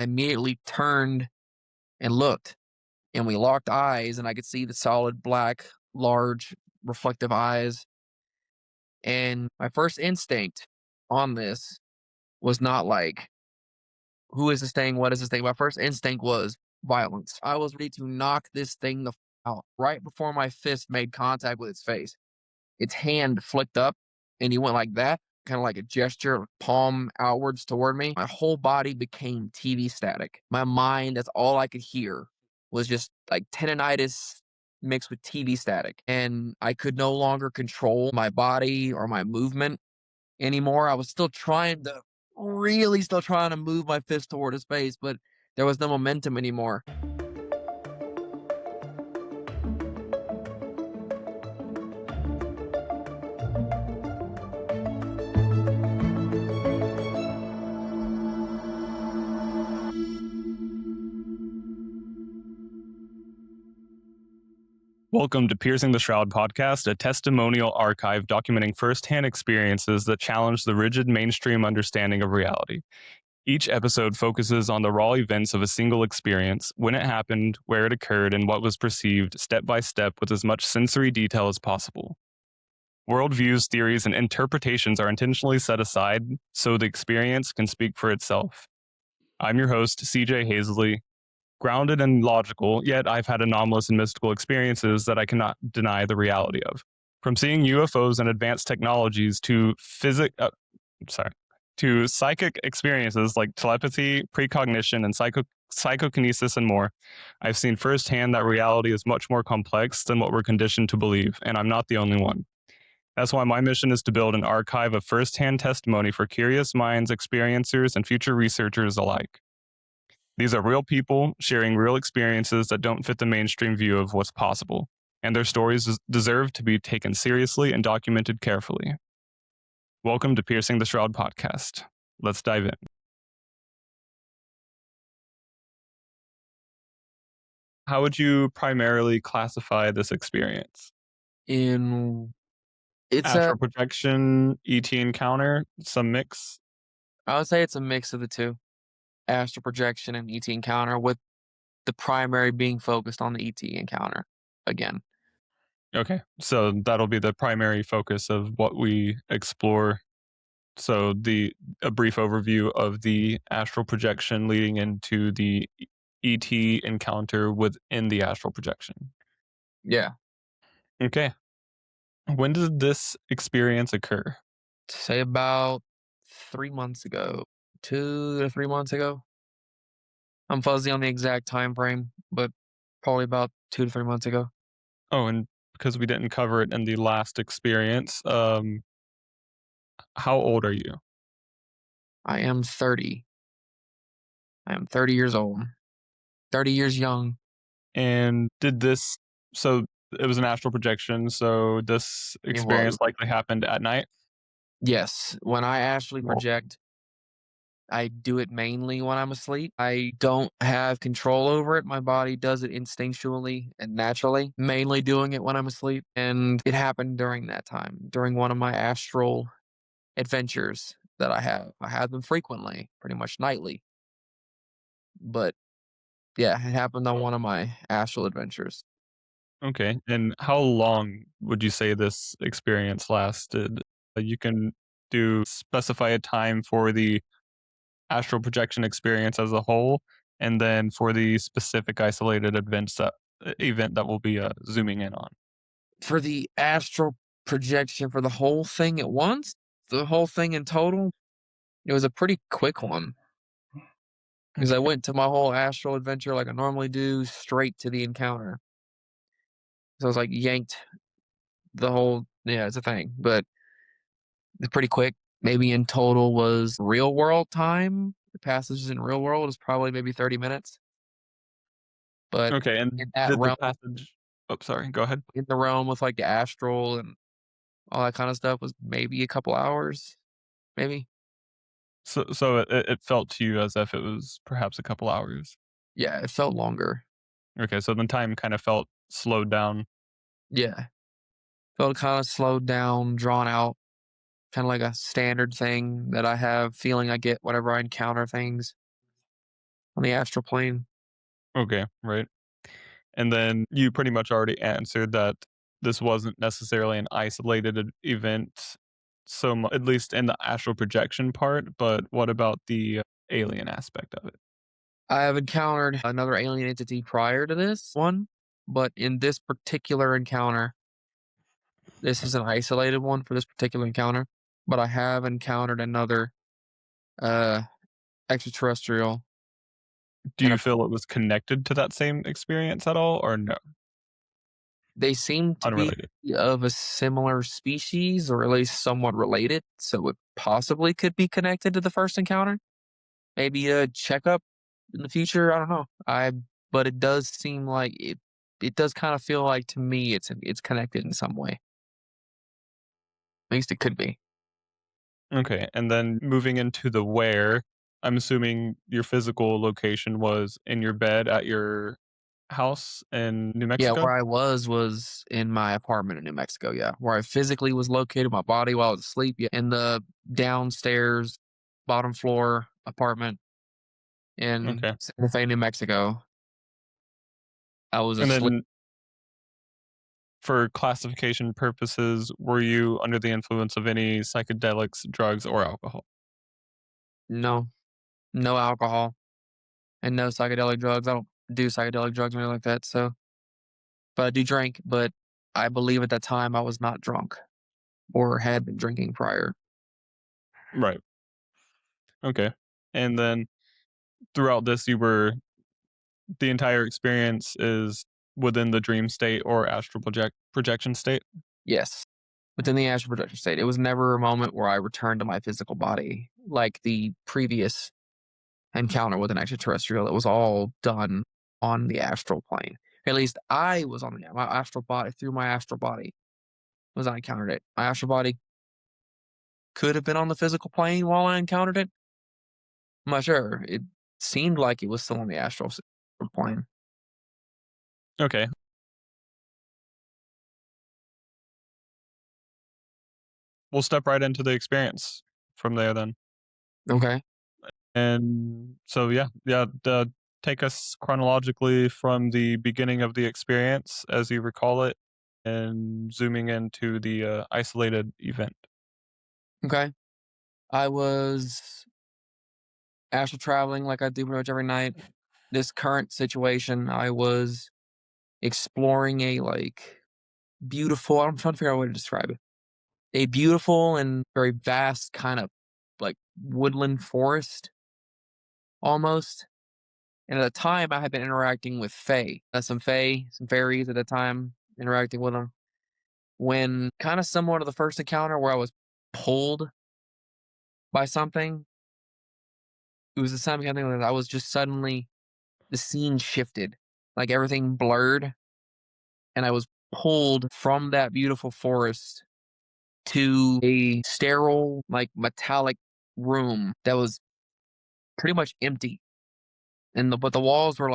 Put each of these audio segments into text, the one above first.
I immediately turned and looked, and we locked eyes, and I could see the solid black, large, reflective eyes. And my first instinct on this was not like, who is this thing? What is this thing? My first instinct was violence. I was ready to knock this thing the out right before my fist made contact with its face. Its hand flicked up and he went like that, kind of like a gesture, palm outwards toward me. My whole body became TV static. My mind, that's all I could hear, was just like tendonitis mixed with TV static. And I could no longer control my body or my movement anymore. I was still trying to move my fist toward his face, but there was no momentum anymore. Welcome to Piercing the Shroud podcast, a testimonial archive documenting firsthand experiences that challenge the rigid mainstream understanding of reality. Each episode focuses on the raw events of a single experience, when it happened, where it occurred, and what was perceived, step by step, with as much sensory detail as possible. Worldviews, theories, and interpretations are intentionally set aside so the experience can speak for itself. I'm your host, CJ Hazley. Grounded and logical, yet I've had anomalous and mystical experiences that I cannot deny the reality of. From seeing UFOs and advanced technologies to psychic experiences like telepathy, precognition, and psychokinesis and more, I've seen firsthand that reality is much more complex than what we're conditioned to believe, and I'm not the only one. That's why my mission is to build an archive of firsthand testimony for curious minds, experiencers, and future researchers alike. These are real people sharing real experiences that don't fit the mainstream view of what's possible, and their stories deserve to be taken seriously and documented carefully. Welcome to Piercing the Shroud podcast. Let's dive in. How would you primarily classify this experience? It's Astral projection, ET encounter, some mix? I would say it's a mix of the two. Astral projection and ET encounter, with the primary being focused on the ET encounter again. Okay, so that'll be the primary focus of what we explore. So a brief overview of the astral projection leading into the ET encounter within the astral projection. Yeah. Okay. When did this experience occur? Say about 3 months ago. 2 to 3 months ago. I'm fuzzy on the exact time frame, but probably about 2 to 3 months ago. Oh, and because we didn't cover it in the last experience, how old are you? I am 30. I am 30 years old. 30 years young. And so it was an astral projection, so this experience likely happened at night? Yes. When I astrally project, I do it mainly when I'm asleep. I don't have control over it. My body does it instinctually and naturally, mainly doing it when I'm asleep. And it happened during that time, during one of my astral adventures that I have. I have them frequently, pretty much nightly. But yeah, it happened on one of my astral adventures. Okay. And how long would you say this experience lasted? You can specify a time for the astral projection experience as a whole, and then for the specific isolated event that we'll be zooming in on. For the astral projection for the whole thing at once, the whole thing in total, it was a pretty quick one. Because I went to my whole astral adventure like I normally do, straight to the encounter. So I was like yanked it's a thing, but it's pretty quick. Maybe in total was real world time. The passages in real world is probably maybe 30 minutes. But Okay, and in that did the realm, passage... Oh, sorry, go ahead. in the realm with like the astral and all that kind of stuff was maybe a couple hours, maybe. So it felt to you as if it was perhaps a couple hours. Yeah, it felt longer. Okay, so the time kind of felt slowed down. Yeah, felt kind of slowed down, drawn out, kind of like a standard thing that I have feeling I get whenever I encounter things. on the astral plane. Okay, right. And then you pretty much already answered that this wasn't necessarily an isolated event, at least in the astral projection part. But what about the alien aspect of it? I have encountered another alien entity prior to this one, but in this particular encounter, this is an isolated one for this particular encounter. But I have encountered another uh extraterrestrial Do and you feel it was connected to that same experience at all, or no, they seem to be unrelated? of a similar species or at least somewhat related, so it possibly could be connected to the first encounter. Maybe a checkup in the future. I don't know. But it does seem like it does kind of feel like to me it's connected in some way. At least it could be. Okay, and then moving into the where, I'm assuming your physical location was in your bed at your house in New Yeah, Mexico? where I was in my apartment in New Mexico. Yeah, where I physically was located, my body while I was asleep. Yeah, in the downstairs, bottom floor apartment in Okay. Santa Fe, New Mexico. I was And asleep. then for classification purposes, were you under the influence of any psychedelics, drugs, or alcohol? No, no alcohol and no psychedelic drugs. I don't do psychedelic drugs or anything like that. So, but I do drink. But I believe at that time I was not drunk or had been drinking prior. Right. Okay. And then throughout this, the entire experience is within the dream state or astral projection state? Yes, within the astral projection state, it was never a moment where I returned to my physical body like the previous encounter with an extraterrestrial. It was all done on the astral plane. At least I was on my astral body through my astral body was I encountered it. My astral body could have been on the physical plane while I encountered it. I'm not sure. It seemed like it was still on the plane. Okay. We'll step right into the experience from there then. Okay. And so, take us chronologically from the beginning of the experience as you recall it and zooming into the isolated event. Okay. I was astral traveling like I do pretty much every night. This current situation, I was exploring a like beautiful, I'm trying to figure out a way to describe it. A beautiful and very vast kind of like woodland forest almost. And at the time, I had been interacting with Fae, some fairies at the time, interacting with them. When kind of similar to the first encounter where I was pulled by something, it was the same kind of thing that I was just suddenly, the scene shifted, like everything blurred, and I was pulled from that beautiful forest to a sterile, like metallic room that was pretty much empty. But the walls were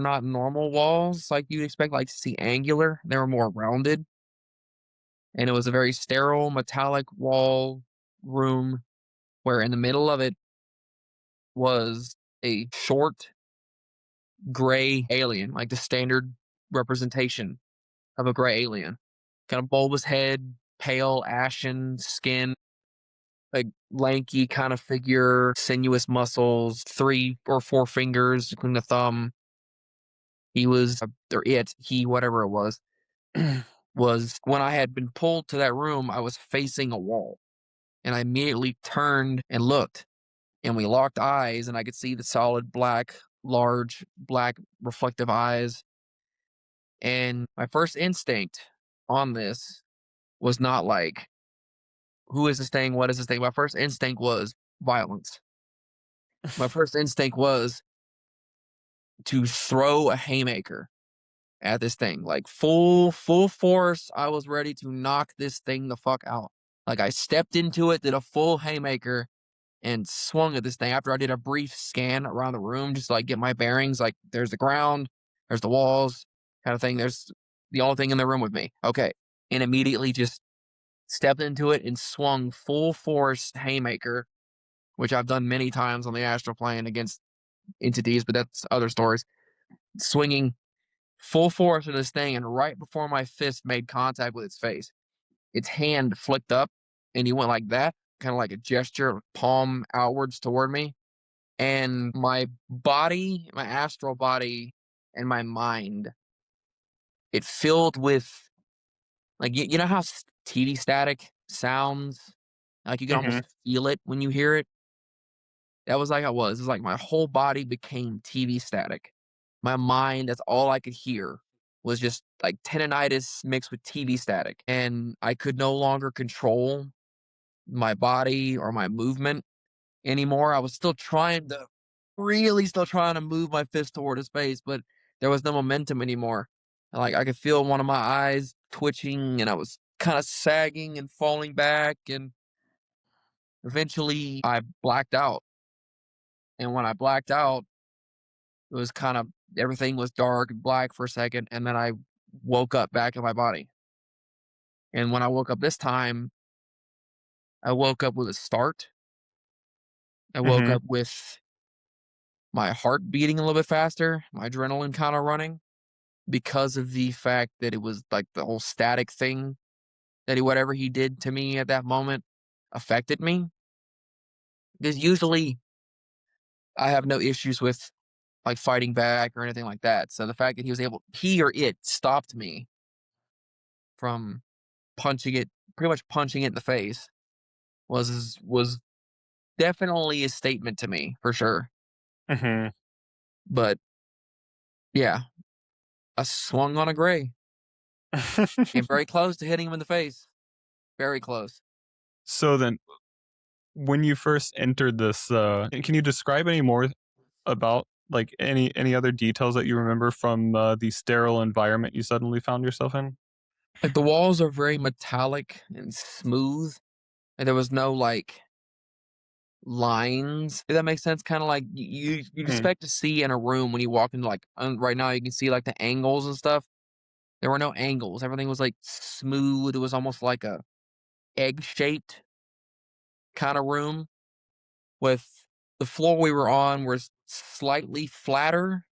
not normal walls like you'd expect, like to see angular. They were more rounded, and it was a very sterile metallic wall room where in the middle of it was a short gray alien, like the standard representation of a gray alien. Kind of bulbous head, pale ashen skin, like lanky kind of figure, sinuous muscles, 3 or 4 fingers, including the thumb. He was, or it, he, whatever it was when I had been pulled to that room, I was facing a wall. And I immediately turned and looked, and we locked eyes, and I could see the solid black, large, black, reflective eyes. And my first instinct on this was not like, who is this thing? What is this thing? My first instinct was violence. My first instinct was to throw a haymaker at this thing, like full force. I was ready to knock this thing the fuck out. Like I stepped into it, did a full haymaker, and swung at this thing after I did a brief scan around the room just to like get my bearings. Like there's the ground, there's the walls, kind of thing. There's the only thing in the room with me. Okay. And immediately just stepped into it and swung full force haymaker, which I've done many times on the astral plane against entities, but that's other stories. Swinging full force of this thing, and right before my fist made contact with its face, its hand flicked up, and he went like that, kind of like a gesture, palm outwards toward me. And my body, my astral body, and my mind, it filled with like you know how TV static sounds, like you can Mhm. almost feel it when you hear it. That was like I was. It was like my whole body became TV static. My mind, that's all I could hear was just like tinnitus mixed with TV static. And I could no longer control my body or my movement anymore. I was still trying to really still trying to move my fist toward his face, but there was no momentum anymore. Like I could feel one of my eyes twitching and I was kind of sagging and falling back, and eventually I blacked out. And when I blacked out, it was kind of everything was dark and black for a second, and then I woke up back in my body. And when I woke up this time, I woke up with a start. I woke Mhm. up with my heart beating a little bit faster, my adrenaline kind of running because of the fact that it was like the whole static thing that whatever he did to me at that moment affected me. Because usually I have no issues with like fighting back or anything like that. So the fact that he or it stopped me from punching it, pretty much punching it in the face, was definitely a statement to me for sure. Mhm. But yeah, I swung on a gray and very close to hitting him in the face. Very close. So then, when you first entered this, can you describe any more about like any other details that you remember from the sterile environment you suddenly found yourself in? Like the walls are very metallic and smooth, and there was no like lines. If that makes sense, kind of like you'd Mhm. expect to see in a room when you walk into like right now you can see like the angles and stuff. There were no angles. Everything was like smooth. It was almost like a egg shaped kind of room with the floor we were on was slightly flatter,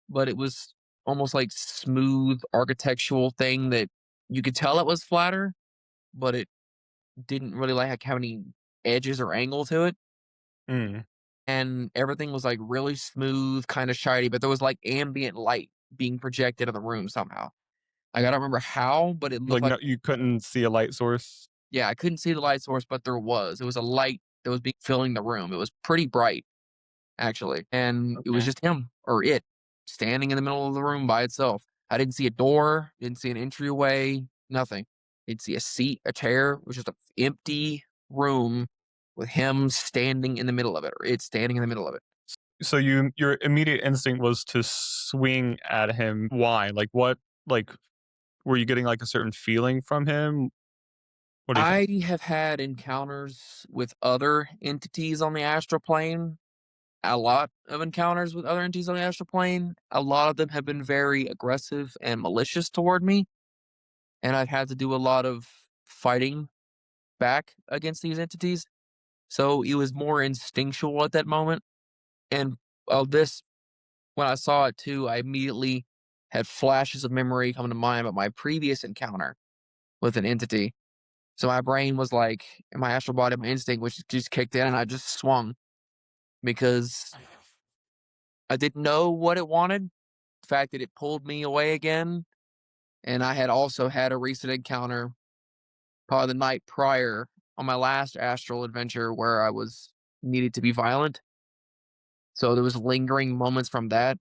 but it was almost like smooth architectural thing that you could tell it was flatter, but it didn't really like have any edges or angle to it. Mm. And everything was like really smooth, kind of shiny, but there was like ambient light being projected in the room somehow. Like I don't remember how, but it looked Like like no, you couldn't see a light source. yeah, I couldn't see the light source, but there was. It was a light that was being filling the room. It was pretty bright actually, and it was Okay. just him or it standing in the middle of the room by itself. I didn't see a door, didn't see an entryway, nothing. Didn't see a seat, a chair. It was just an empty room with him standing in the middle of it, or it standing in the middle of it. So your immediate instinct was to swing at him. Why? Like what? Like were you getting like a certain feeling from him? What do you think? I have had encounters with other entities on the astral plane. A lot of encounters with other entities on the astral plane. A lot of them have been very aggressive and malicious toward me, and I've had to do a lot of fighting back against these entities. So it was more instinctual at that moment. And this, when I saw it too, I immediately had flashes of memory come to mind about my previous encounter with an entity. So my brain was like, and my astral body, my instinct, which just kicked in, and I just swung because I didn't know what it wanted. The fact that it pulled me away again, and I had also had a recent encounter, probably the night prior, on my last astral adventure where I was needed to be violent. So there was lingering moments from that.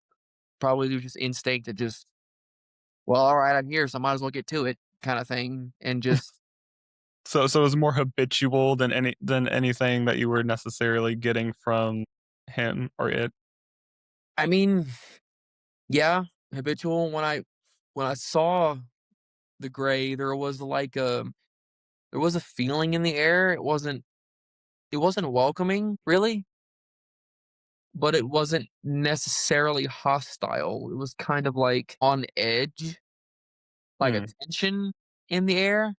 Probably it was just instinct to just, well, all right, I'm here, so I might as well get to it, kind of thing, and just, So it was more habitual than anything that you were necessarily getting from him or it. I mean, yeah, habitual. When I saw the gray, there was a feeling in the air. It wasn't welcoming, really, but it wasn't necessarily hostile. It was kind of like on edge, like a Mm. tension in the air,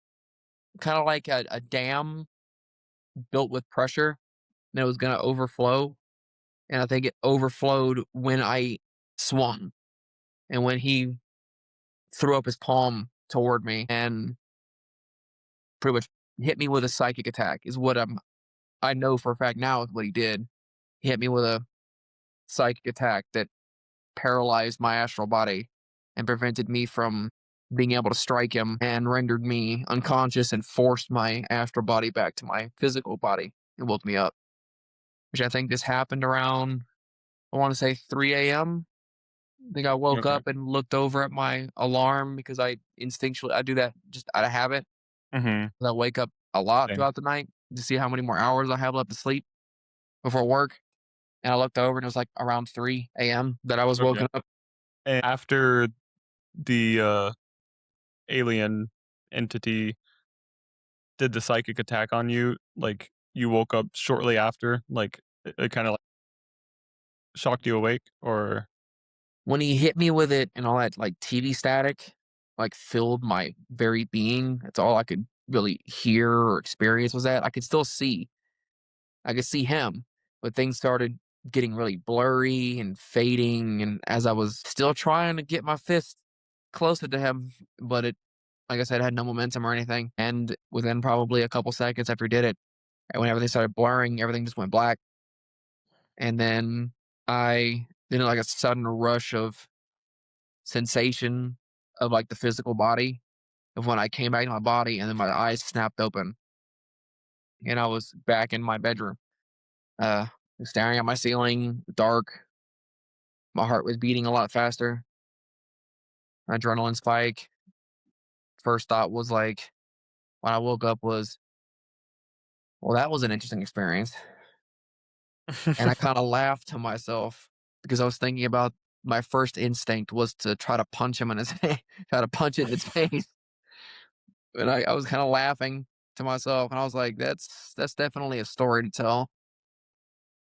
kind of like a dam built with pressure and it was going to overflow. and I think it overflowed when I swung and when he threw up his palm toward me and pretty much hit me with a psychic attack is what I know for a fact now is what he did. He hit me with a psychic attack that paralyzed my astral body and prevented me from being able to strike him and rendered me unconscious and forced my astral body back to my physical body and woke me up. Which I think this happened around, I want to say 3 a.m. I think I woke Okay. up and looked over at my alarm because I do that just out of habit. Mhm. I wake up a lot Same. throughout the night to see how many more hours I have left to sleep before work. And I looked over and it was like around 3 a.m. that I was Okay. woken up. And after the, alien entity did the psychic attack on you, like, you woke up shortly after? Like, it kinda, like, shocked you awake? Or When he hit me with it and all that like TV static like filled my very being. That's all I could really hear or experience was that. I could still see. I could see him, but things started getting really blurry and fading. And as I was still trying to get my fist closer to him, but it, like I said, had no momentum or anything. And within probably a couple seconds after he did it, and when everything started blurring, everything just went black. And then like a sudden rush of sensation of like the physical body of when I came back to my body, and then my eyes snapped open and I was back in my bedroom, uh, staring at my ceiling, dark. My heart was beating a lot faster. Adrenaline spike. First thought was like, when I woke up was, well, that was an interesting experience. And I kind of laughed to myself because I was thinking about my first instinct was to try to punch him in his face, try to punch it in his face. And I was kind of laughing to myself and I was like, that's definitely a story to tell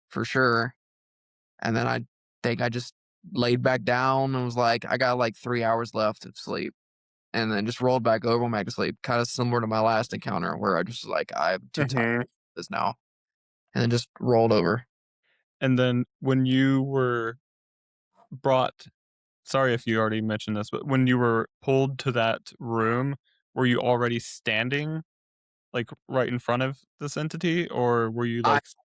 for sure. And then I think I just laid back down and was like, I got like 3 hours left of sleep. And then just rolled back over, went back to sleep. Kind of similar to my last encounter where I just was like, I'm too tired Mhm. for this now. And then just rolled over. And then when you were brought sorry if you already mentioned this, but when you were pulled to that room, were you already standing, like, right in front of this entity, or were you, I like s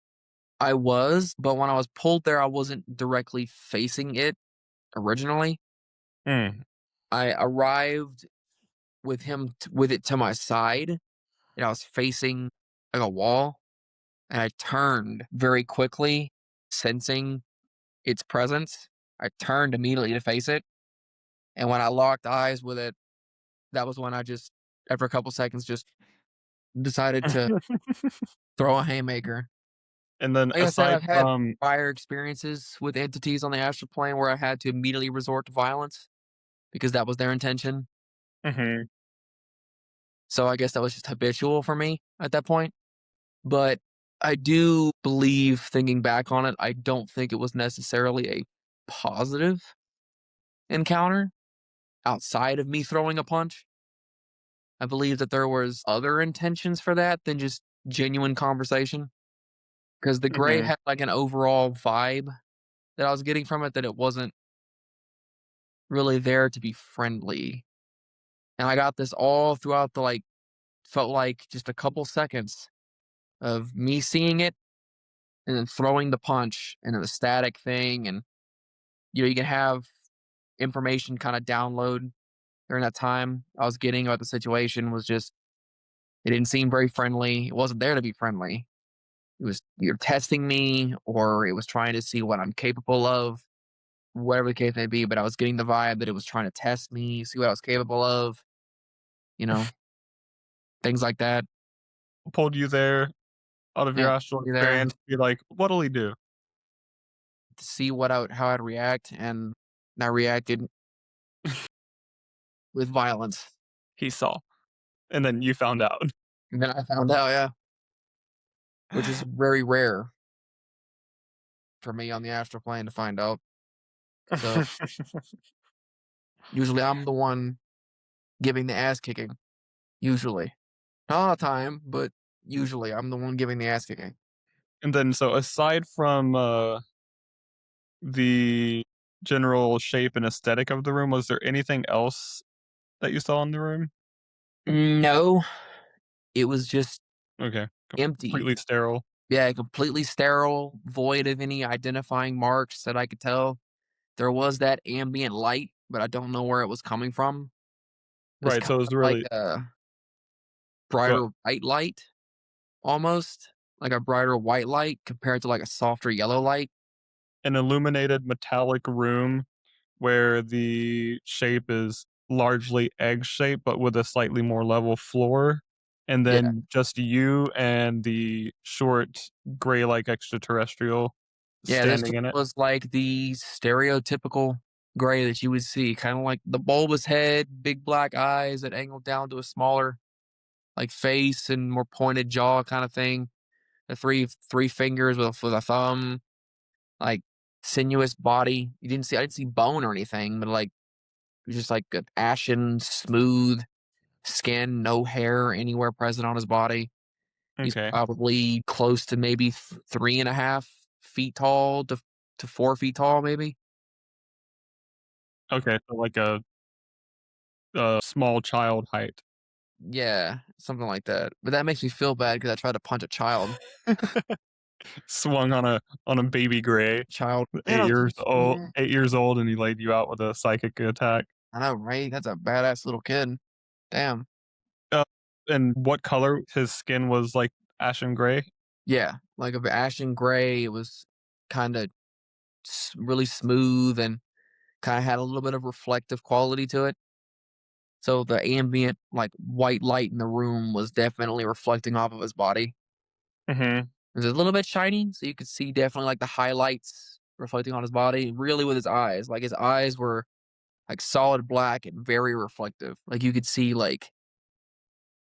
I was, but when I was pulled there, I wasn't directly facing it originally. Mm, I arrived with it to my side, and I was facing like a wall, and I turned very quickly, sensing its presence. I turned immediately to face it, and when I locked eyes with it, that was when I just, after a couple seconds, just decided to throw a haymaker. and then Like I said, aside I've had from prior experiences with entities on the astral plane where I had to immediately resort to violence because that was their intention. mhm, So I guess that was just habitual for me at that point. But I do believe, thinking back on it, I don't think it was necessarily a positive encounter outside of me throwing a punch. I believe that there was other intentions for that than just genuine conversation. Because the gray mhm, had like an overall vibe that I was getting from it that it wasn't really there to be friendly. And I got this all throughout the like, felt like just a couple seconds of me seeing it and then throwing the punch and then the static thing. And, you can have information kind of download during that time I was getting about the situation was just, it didn't seem very friendly. It wasn't there to be friendly. It was either testing me or it was trying to see what I'm capable of, whatever the case may be. But I was getting the vibe that it was trying to test me, see what I was capable of, you know, things like that. pulled you there out of your Yeah, astral be there experience, be like, "What'll he do?" to see how I'd react, and I reacted with violence. He saw, and then you found out. And then I found out, yeah, which is very rare for me on the astral plane to find out. So usually I'm the one giving the ass kicking. Usually, not all the time, but usually I'm the one giving the ass kicking. And then so aside from, the general shape and aesthetic of the room, was there anything else that you saw in the room? No, it was just Okay, empty. completely sterile. Yeah, completely sterile, void of any identifying marks that I could tell. There was that ambient light, but I don't know where it was coming from. It was Right, kind so it was of like really a go brighter white light, almost like a brighter white light compared to like a softer yellow light. an illuminated metallic room where the shape is largely egg-shaped, but with a slightly more level floor, and Yeah. then just you and the short gray-like extraterrestrial Yeah, this standing in it? was like the stereotypical gray that you would see, kind of like the bulbous head, big black eyes that angled down to a smaller like face and more pointed jaw kind of thing. The three fingers with a thumb, like sinuous body. I didn't see bone or anything, but like it was just like an ashen, smooth skin, no hair anywhere present on his body. He's Okay. probably close to maybe 3.5 feet tall to 4 feet tall, maybe. Okay, so like a small child height. Yeah, something like that. But that makes me feel bad because I tried to punch a child. Swung on a baby gray, Child, man, 8 years old mm, 8 years old, and he laid you out with a psychic attack. I know, right? That's a badass little kid. Damn. Uh, and what color his skin was, like, ashen gray? Yeah, like a ashen gray. It was kind of really smooth and kind of had a little bit of reflective quality to it. So the ambient, like white light in the room was definitely reflecting off of his body. Mhm. It was a little bit shiny, so you could see definitely like the highlights reflecting on his body, really with his eyes. Like his eyes were like solid black and very reflective. Like you could see like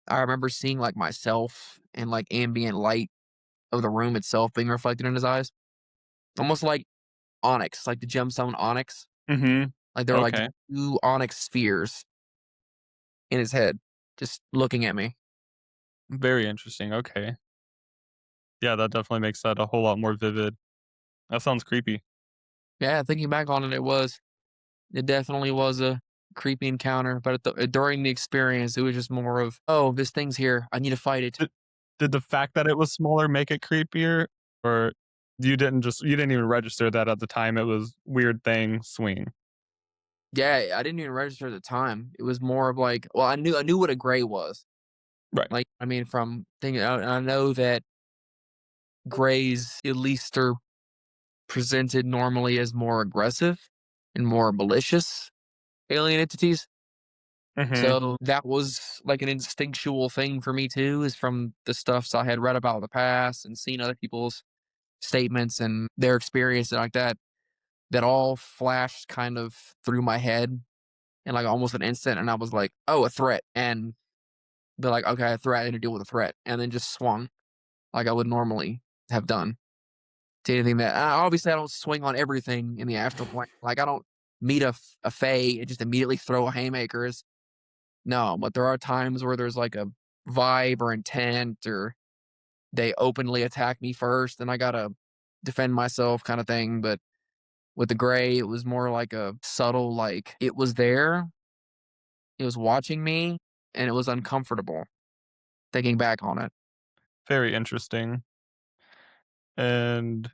I remember seeing like myself and like ambient light of the room itself being reflected in his eyes. Almost like onyx, like the gemstone onyx. Mhm. Like there were like Okay. two onyx spheres in his head, just looking at me. Very interesting, okay. Yeah, that definitely makes that a whole lot more vivid. That sounds creepy. Yeah, thinking back on it, it definitely was a creepy encounter. But during the experience, it was just more of, oh, this thing's here. I need to fight it. Did did the fact that it was smaller make it creepier? Or you didn't even register that at the time it was weird thing swing? Yeah, I didn't even register at the time. It was more of like, well, I knew what a gray was. Right. Like, I mean, from thinking, I know that grays at least are presented normally as more aggressive and more malicious alien entities. Mhm. So that was like an instinctual thing for me too, is from the stuffs I had read about in the past and seen other people's statements and their experience and like that. That all flashed kind of through my head in like almost an instant, and I was like, "Oh, a threat," and they're like, "Okay, a threat, I need to deal with a threat," and then just swung like I would normally have done to anything that obviously I don't swing on everything in the astral plane. Like I don't meet a fae and just immediately throw haymakers. No, but there are times where there's like a vibe or intent, or they openly attack me first, and I gotta defend myself kind of thing. But with the gray, it was more like a subtle, like it was there, it was watching me, and it was uncomfortable thinking back on it. Very interesting. And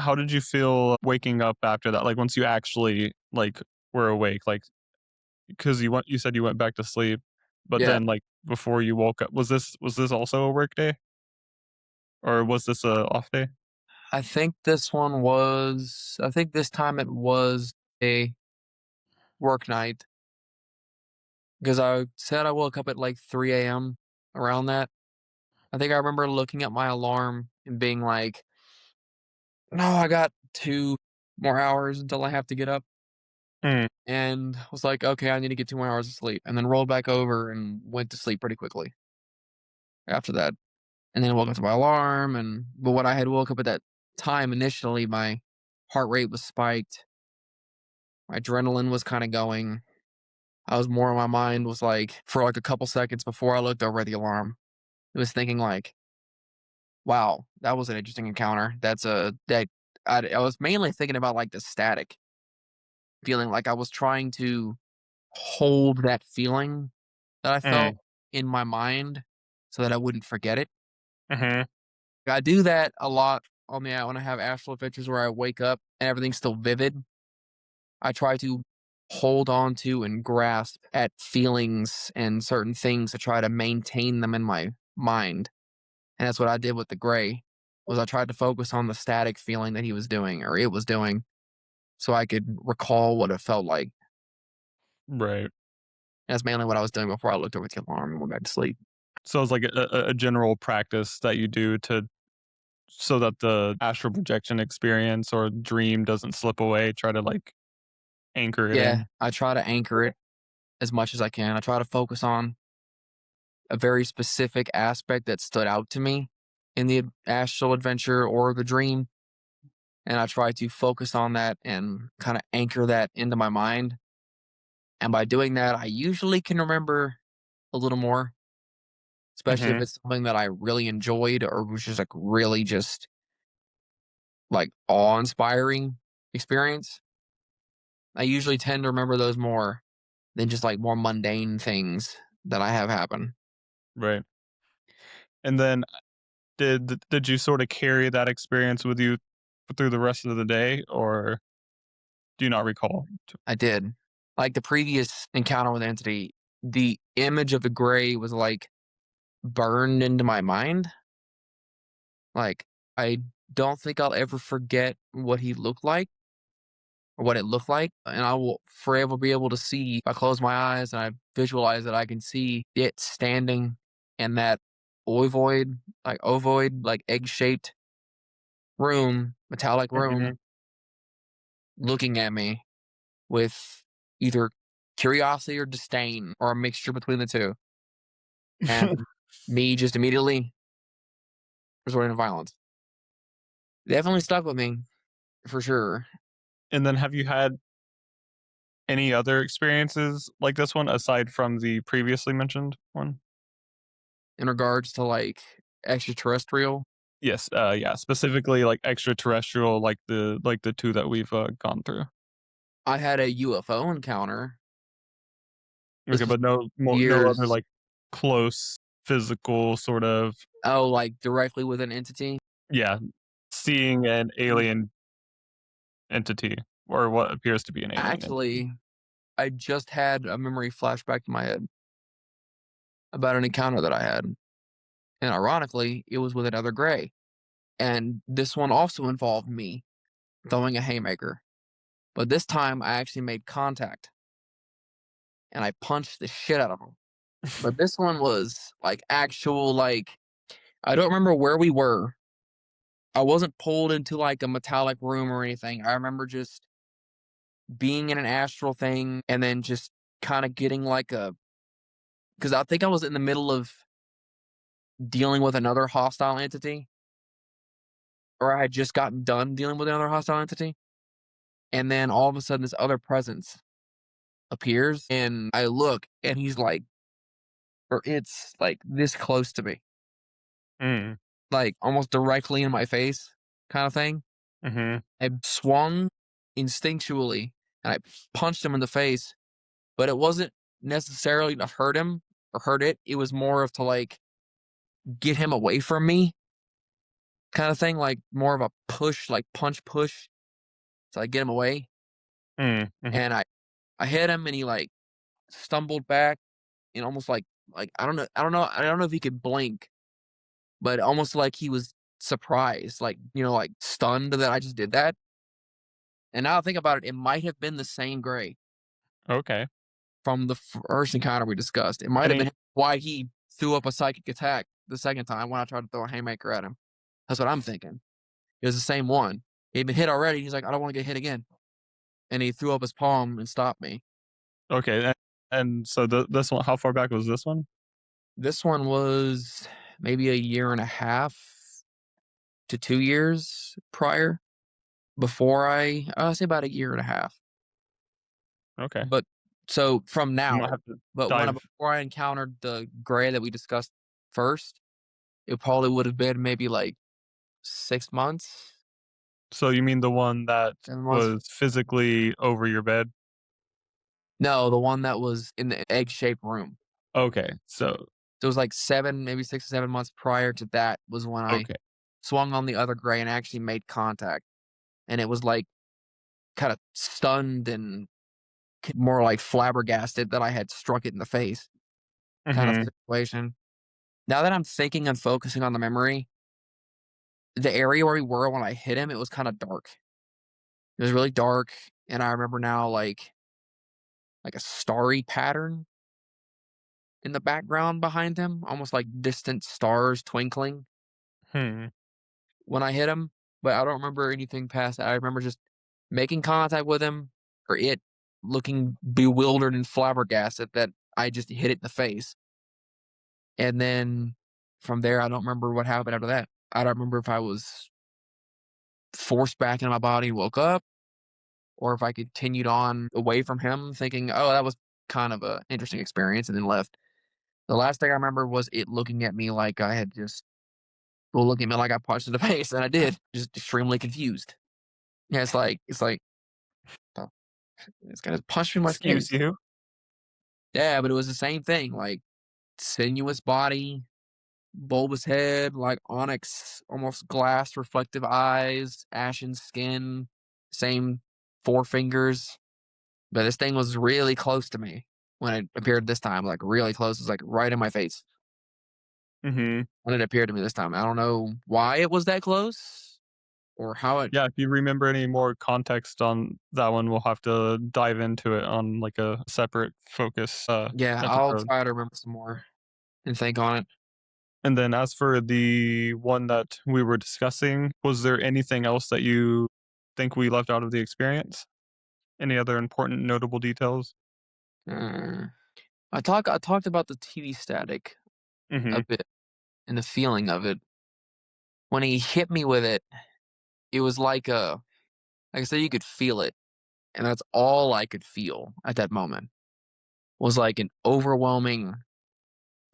how did you feel waking up after that? Like, once you actually, like, were awake? Like, because you said you went back to sleep, but Yeah. then, like, before you woke up was this also a work day? Or was this a off day? I think this time it was a work night because I said I woke up at like 3 a.m. around that. I think I remember looking at my alarm and being like, no, I got 2 more hours until I have to get up. Mm, And was like, okay, I need to get 2 more hours of sleep. And then rolled back over and went to sleep pretty quickly after that. And then woke up to my alarm. But when I had woke up at that time initially, my heart rate was spiked. My adrenaline was kind of going. I was more in my mind was like, for like a couple seconds before I looked over at the alarm, it was thinking like, wow, that was an interesting encounter. That I was mainly thinking about, like, the static feeling, like I was trying to hold that feeling that I felt Mm, in my mind so that I wouldn't forget it. mhm, I do that a lot on the when I have astral adventures where I wake up and everything's still vivid. I try to hold on to and grasp at feelings and certain things to try to maintain them in my mind. And that's what I did with the gray, was I tried to focus on the static feeling that he was doing or it was doing so I could recall what it felt like. right. That's mainly what I was doing before I looked over the alarm and went back to sleep. So it's like a general practice that you do to so that the astral projection experience or dream doesn't slip away, try to, like, anchor it Yeah, in. I try to anchor it as much as I can. I try to focus on a very specific aspect that stood out to me in the astral adventure or the dream, and I try to focus on that and kinda anchor that into my mind, and by doing that, I usually can remember a little more, especially if Mhm, it's something that I really enjoyed or was just, like, really just, like, awe-inspiring experience. I usually tend to remember those more than just, like, more mundane things that I have happen. right. And then did you sorta carry that experience with you through the rest of the day, or do you not recall? I did. Like, the previous encounter with Entity, the image of the gray was, like, burned into my mind. Like, I don't think I'll ever forget what he looked like or what it looked like, and I will forever be able to see if I close my eyes and I visualize it, I can see it standing in that ovoid, like, egg-shaped room, metallic room, Mhm. looking at me with either curiosity or disdain or a mixture between the 2, and me just immediately resorting to violence. Definitely stuck with me, for sure, And then have you had any other experiences like this one aside from the previously mentioned one? in regards to, like, extraterrestrial. Yes, yeah, specifically, like, extraterrestrial, like the 2 that we've, gone through. I had a UFO encounter. Okay, This was but no other, years like, close physical sort of oh, like, directly with an entity? yeah, seeing an Mm, alien entity or what appears to be an alien entity. actually, I just had a memory flashback in my head about an encounter that I had, and ironically, it was with another gray, and this one also involved me throwing a haymaker, but this time I actually made contact, and I punched the shit out of him. But this one was, like, actual, like I don't remember where we were. I wasn't pulled into, like, a metallic room or anything. I remember just being in an astral thing and then just kinda getting, like, a because I think I was in the middle of dealing with another hostile entity, or I had just gotten done dealing with another hostile entity, and then all of a sudden, this other presence appears, and I look, and he's, like or it's, like, this close to me, Mm, like, almost directly in my face kinda thing. mhm, I swung instinctually, and I punched him in the face, but it wasn't necessarily to hurt him or hurt it. It was more of to, like, get him away from me kinda thing, like, more of a push, like, punch push to, like, get him away, mhm. and I hit him, and he, like, stumbled back and almost like, I don't know if he could blink, but almost like he was surprised, like, like, stunned that I just did that, and now I think about it, it might have been the same gray Okay. from the first encounter we discussed. It might have Any been why he threw up a psychic attack the second time when I tried to throw a haymaker at him. That's what I'm thinking. It was the same one. He'd been hit already. He's like, I don't want to get hit again. And he threw up his palm and stopped me. okay, and so this one how far back was this one? This one was maybe a year and a half to 2 years prior. Before I say about a year and a half. Okay. But so from We might now, have to but when dive before I encountered the gray that we discussed first, it probably would have been maybe like 6 months So you mean the one that 7 months. was physically over your bed? No, the one that was in the egg-shaped room. Okay, so So it was like 7, maybe 6 or 7 months prior to that was when I okay. swung on the other gray and actually made contact, and it was, like, kinda stunned and more like flabbergasted that I had struck it in the face kind of Mhm, situation. Now that I'm thinking and focusing on the memory, the area where we were when I hit him, it was kinda dark. It was really dark, and I remember now, like a starry pattern in the background behind him, almost like distant stars twinkling hmm, when I hit him, but I don't remember anything past that. I remember just making contact with him, or it looking bewildered and flabbergasted that I just hit it in the face, and then from there, I don't remember what happened after that. I don't remember if I was forced back into my body, woke up, or if I continued on away from him thinking, "Oh, that was kind of a interesting experience," and then left. The last thing I remember was it looking at me like I had just well, looking at me like I punched in the face, and I did, just extremely confused. Yeah, it's like, "Oh, this guy just punched me in my excuse face." you? Yeah, but it was the same thing, like, sinuous body, bulbous head, like onyx, almost glass reflective eyes, ashen skin, same 4 fingers. But this thing was really close to me when it appeared this time, like really close. It was like right in my face Mhm. when it appeared to me this time. I don't know why it was that close or how it. Yeah, if you remember any more context on that one, we'll have to dive into it on, like, a separate focus, Yeah, I'll episode. try to remember some more and think on it. And then as for the one that we were discussing, was there anything else that you think we left out of the experience? Any other important notable details? Uh, I talked about the TV static a Mhm. bit and the feeling of it. When he hit me with it, it was like I said, you could feel it, and that's all I could feel at that moment, was like an overwhelming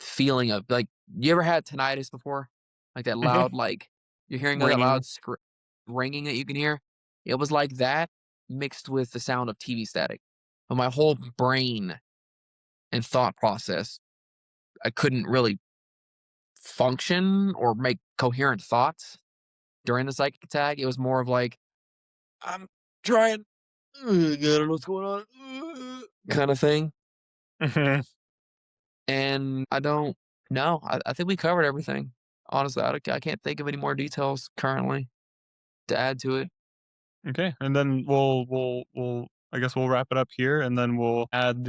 feeling of like, you ever had tinnitus before? Like that Mhm. loud, like, you're hearing that Ringing. loud ringing that you can hear? It was like that mixed with the sound of TV static. But my whole brain and thought process, I couldn't really function or make coherent thoughts during the psychic attack. It was more of like, I'm trying, I don't know what's going on, kind of thing. Mhm. And I don't know. I think we covered everything. Honestly, I can't think of any more details currently to add to it. Okay, and then we'll I guess we'll wrap it up here, and then we'll add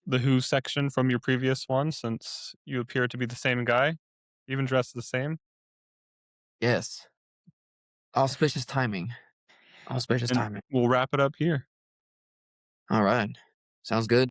the who section from your previous one since you appear to be the same guy, even dressed the same, Yes. Auspicious timing. Auspicious and timing. we'll wrap it up here. All right. Sounds good.